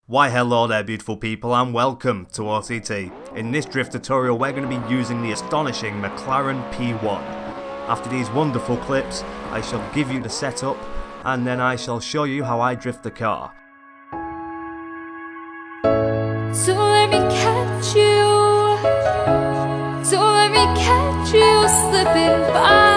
Why hello there beautiful people and welcome to OTT. In this drift tutorial we're going to be using the astonishing McLaren P1. After these wonderful clips I shall give you the setup and then I shall show you how I drift the car. So let me catch you, so let me catch you slipping by.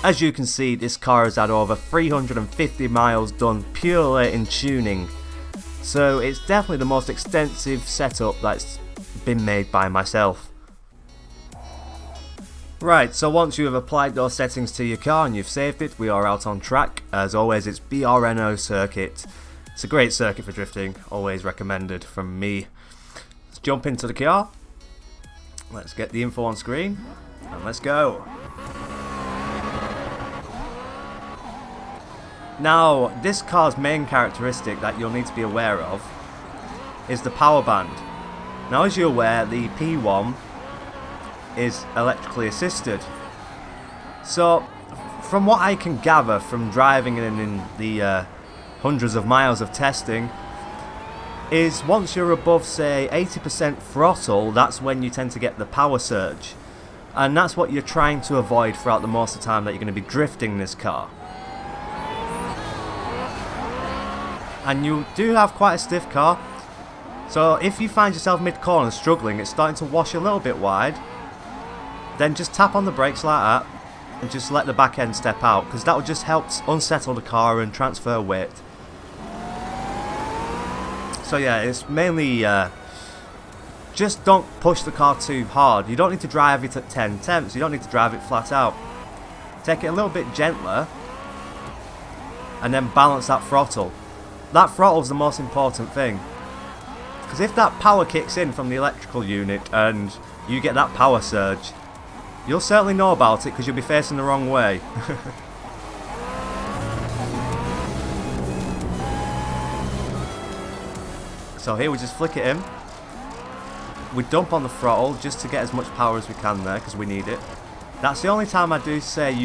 As you can see, this car has had over 350 miles done purely in tuning, so it's definitely the most extensive setup that's been made by myself. Right, so once you have applied those settings to your car and you've saved it, we are out on track. As always, it's BRNO circuit. It's a great circuit for drifting, always recommended from me. Let's jump into the car, let's get the info on screen, and let's go. Now, this car's main characteristic that you'll need to be aware of is the power band. Now, as you're aware, the P1 is electrically assisted. So, from what I can gather from driving in the hundreds of miles of testing, is once you're above, say, 80% throttle, that's when you tend to get the power surge. And that's what you're trying to avoid throughout the most of the time that you're going to be drifting this car. And you do have quite a stiff car, so if you find yourself mid-corner struggling, it's starting to wash a little bit wide, then just tap on the brakes like that and just let the back end step out, because that will just help unsettle the car and transfer weight. So yeah, it's mainly just don't push the car too hard. You don't need to drive it at 10 temps, you don't need to drive it flat out. Take it a little bit gentler and then balance that throttle. That throttle is the most important thing, because if that power kicks in from the electrical unit and you get that power surge, you'll certainly know about it because you'll be facing the wrong way. So here we just flick it in, we dump on the throttle just to get as much power as we can there because we need it. That's the only time I do say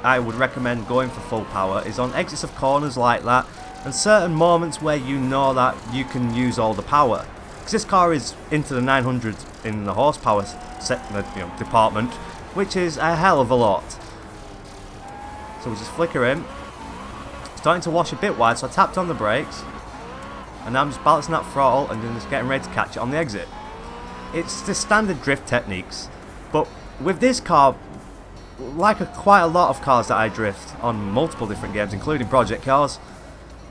I would recommend going for full power, is on exits of corners like that, and certain moments where you know that you can use all the power. Because this car is into the 900 in the horsepower department, which is a hell of a lot. So we just flicker in. Starting to wash a bit wide, so I tapped on the brakes. And now I'm just balancing that throttle and then just getting ready to catch it on the exit. It's the standard drift techniques, but with this car, like quite a lot of cars that I drift on multiple different games, including project cars,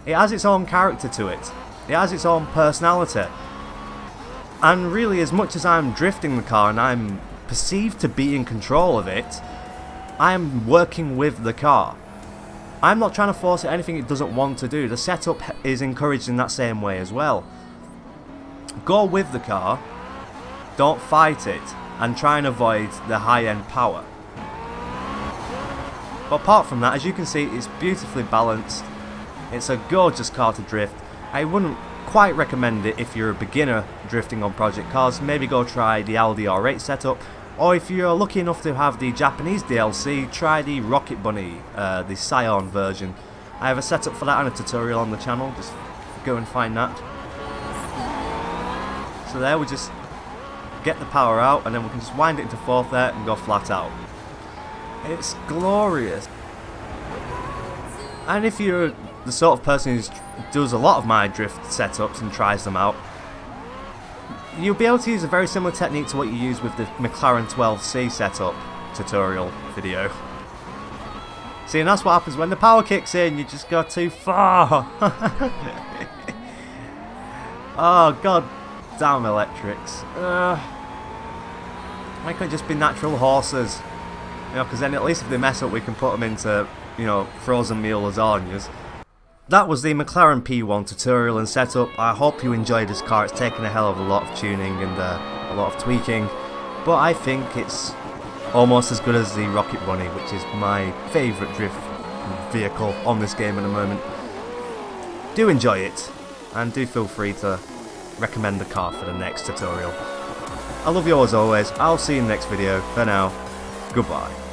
it has its own character to it. It has its own personality. And really, as much as I'm drifting the car and I'm perceived to be in control of it, I am working with the car. I'm not trying to force it anything it doesn't want to do. The setup is encouraged in that same way as well. Go with the car, don't fight it, and try and avoid the high-end power. But apart from that, as you can see, it's beautifully balanced. It's a gorgeous car to drift. I wouldn't quite recommend it if you're a beginner drifting on project cars. Maybe go try the Audi R8 setup, or if you're lucky enough to have the Japanese DLC, try the Rocket Bunny, the Scion version. I have a setup for that and a tutorial on the channel, just go and find that. So there we just get the power out, and then we can just wind it into fourth there and go flat out. It's glorious. And if you're the sort of person who does a lot of my drift setups and tries them out, you'll be able to use a very similar technique to what you use with the McLaren 12C setup tutorial video. See, and that's what happens when the power kicks in, you just go too far. Oh god damn electrics. Why can't it just be natural horses? You know, because then at least if they mess up we can put them into, you know, frozen meal lasagnas. That was the McLaren P1 tutorial and setup. I hope you enjoyed this car. It's taken a hell of a lot of tuning and a lot of tweaking, but I think it's almost as good as the Rocket Bunny, which is my favourite drift vehicle on this game at the moment. Do enjoy it, and do feel free to recommend the car for the next tutorial. I love you all as always. I'll see you in the next video. For now, goodbye.